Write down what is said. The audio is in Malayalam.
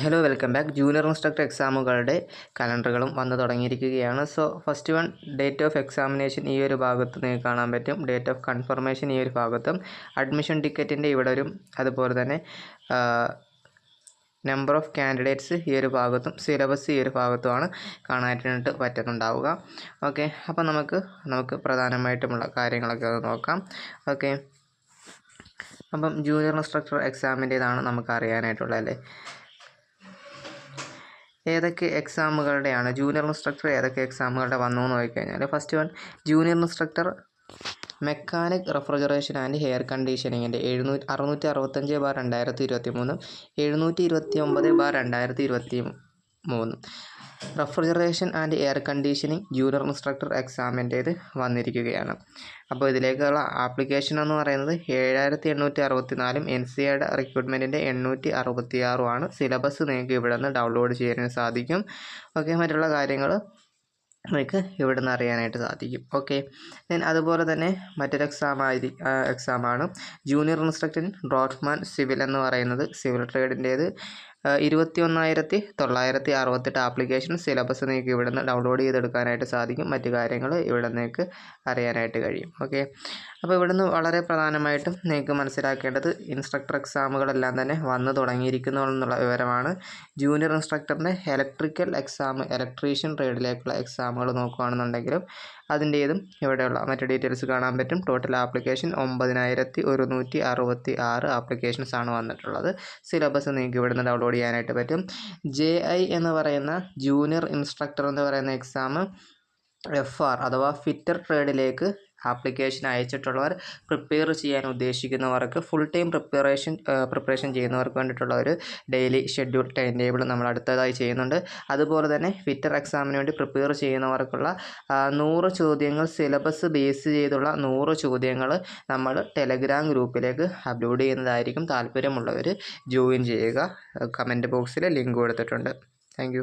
Hello welcome back. Junior instructor എക്സാമുകളുടെ കലണ്ടറുകളും വന്നു തുടങ്ങിയിരിക്കുകയാണ്. So first one date of examination ഈ ഒരു ഭാഗത്ത് നിങ്ങൾക്ക് കാണാൻ പറ്റും. ഡേറ്റ് ഓഫ് കൺഫർമേഷൻ ഈ ഒരു ഭാഗത്തും, അഡ്മിഷൻ ടിക്കറ്റിൻ്റെ ഇവിടെ വരും. അതുപോലെ തന്നെ നമ്പർ ഓഫ് കാൻഡിഡേറ്റ്സ് ഈ ഒരു ഭാഗത്തും, സിലബസ് ഈ ഒരു ഭാഗത്തുമാണ് കാണാനായിട്ട് പറ്റുന്നുണ്ടാവുക. ഓക്കെ, അപ്പോൾ നമുക്ക് പ്രധാനമായിട്ടുമുള്ള കാര്യങ്ങളൊക്കെ അത് നോക്കാം. ഓക്കെ, അപ്പം ജൂനിയർ ഇൻസ്ട്രക്ടർ എക്സാമിൻ്റേതാണ് നമുക്ക് അറിയാനായിട്ടുള്ളത് അല്ലേ. ഏതൊക്കെ എക്സാമുകളുടെയാണ് ജൂനിയർ ഇൻസ്ട്രക്ടർ ഏതൊക്കെ എക്സാമുകളുടെ വന്നു എന്ന് നോക്കിക്കഴിഞ്ഞാൽ, first one junior instructor mechanic refrigeration and air കണ്ടീഷനിങ്ങിൻ്റെ 665/2023, 729/2023 refrigeration and air conditioning junior instructor എക്സാമിൻ്റേത് വന്നിരിക്കുകയാണ്. അപ്പോൾ ഇതിലേക്കുള്ള ആപ്ലിക്കേഷൻ എന്ന് പറയുന്നത് 7864 NCEയുടെ റിക്രൂട്ട്മെൻറ്റിൻ്റെ 866 സിലബസ് നിങ്ങൾക്ക് ഇവിടെ നിന്ന് ഡൗൺലോഡ് ചെയ്യാൻ സാധിക്കും. ഓക്കെ, മറ്റുള്ള കാര്യങ്ങൾ നിങ്ങൾക്ക് ഇവിടെ നിന്ന് അറിയാനായിട്ട് സാധിക്കും. ഓക്കെ, ദെൻ അതുപോലെ തന്നെ മറ്റൊരു എക്സാമാണ് ജൂനിയർ ഇൻസ്ട്രക്ടർ ഡ്രോട്ട്മാൻ സിവിൽ എന്ന് പറയുന്നത്. സിവിൽ ട്രേഡിൻ്റേത് 21,968 ആപ്ലിക്കേഷൻ സിലബസ് നിങ്ങൾക്ക് ഇവിടെ നിന്ന് ഡൗൺലോഡ് ചെയ്തെടുക്കാനായിട്ട് സാധിക്കും. മറ്റു കാര്യങ്ങൾ ഇവിടെ നിങ്ങൾക്ക് അറിയാനായിട്ട് കഴിയും. ഓക്കെ, അപ്പോൾ ഇവിടുന്ന് വളരെ പ്രധാനമായിട്ടും നിങ്ങൾക്ക് മനസ്സിലാക്കേണ്ടത് ഇൻസ്ട്രക്ടർ എക്സാമുകളെല്ലാം തന്നെ വന്നു തുടങ്ങിയിരിക്കുന്നു എന്നുള്ള വിവരമാണ്. ജൂനിയർ ഇൻസ്ട്രക്ടറിൻ്റെ ഇലക്ട്രിക്കൽ എക്സാം, ഇലക്ട്രീഷ്യൻ ട്രേഡിലേക്കുള്ള എക്സാമുകൾ നോക്കുകയാണെന്നുണ്ടെങ്കിലും അതിൻ്റേതും ഇവിടെയുള്ള മറ്റു ഡീറ്റെയിൽസ് കാണാൻ പറ്റും. ടോട്ടൽ ആപ്ലിക്കേഷൻ 9166 ആപ്ലിക്കേഷൻസ് ആണ് വന്നിട്ടുള്ളത്. സിലബസ് നിങ്ങൾക്ക് ഇവിടുന്ന് ഡൗൺലോഡ് ചെയ്യാനായിട്ട് പറ്റും. JI എന്ന് പറയുന്ന ജൂനിയർ ഇൻസ്ട്രക്ടർ എന്ന് പറയുന്ന എക്സാം FR അഥവാ ഫിറ്റർ ട്രേഡിലേക്ക് ആപ്ലിക്കേഷൻ അയച്ചിട്ടുള്ളവർ, പ്രിപ്പയർ ചെയ്യാൻ ഉദ്ദേശിക്കുന്നവർക്ക്, ഫുൾ ടൈം പ്രിപ്പറേഷൻ ചെയ്യുന്നവർക്ക് വേണ്ടിയിട്ടുള്ള ഒരു ഡെയിലി ഷെഡ്യൂൾ ടൈം ടേബിൾ നമ്മൾ അടുത്തതായി ചെയ്യുന്നുണ്ട്. അതുപോലെ തന്നെ ഫിറ്റർ എക്സാമിന് വേണ്ടി പ്രിപ്പയർ ചെയ്യുന്നവർക്കുള്ള 100 ചോദ്യങ്ങൾ, സിലബസ് ബേസ് ചെയ്തുള്ള 100 ചോദ്യങ്ങൾ നമ്മൾ ടെലഗ്രാം ഗ്രൂപ്പിലേക്ക് അപ്ലോഡ് ചെയ്യുന്നതായിരിക്കും. താല്പര്യമുള്ളവർ ജോയിൻ ചെയ്യുക. കമൻറ്റ് ബോക്സിൽ ലിങ്ക് കൊടുത്തിട്ടുണ്ട്. താങ്ക്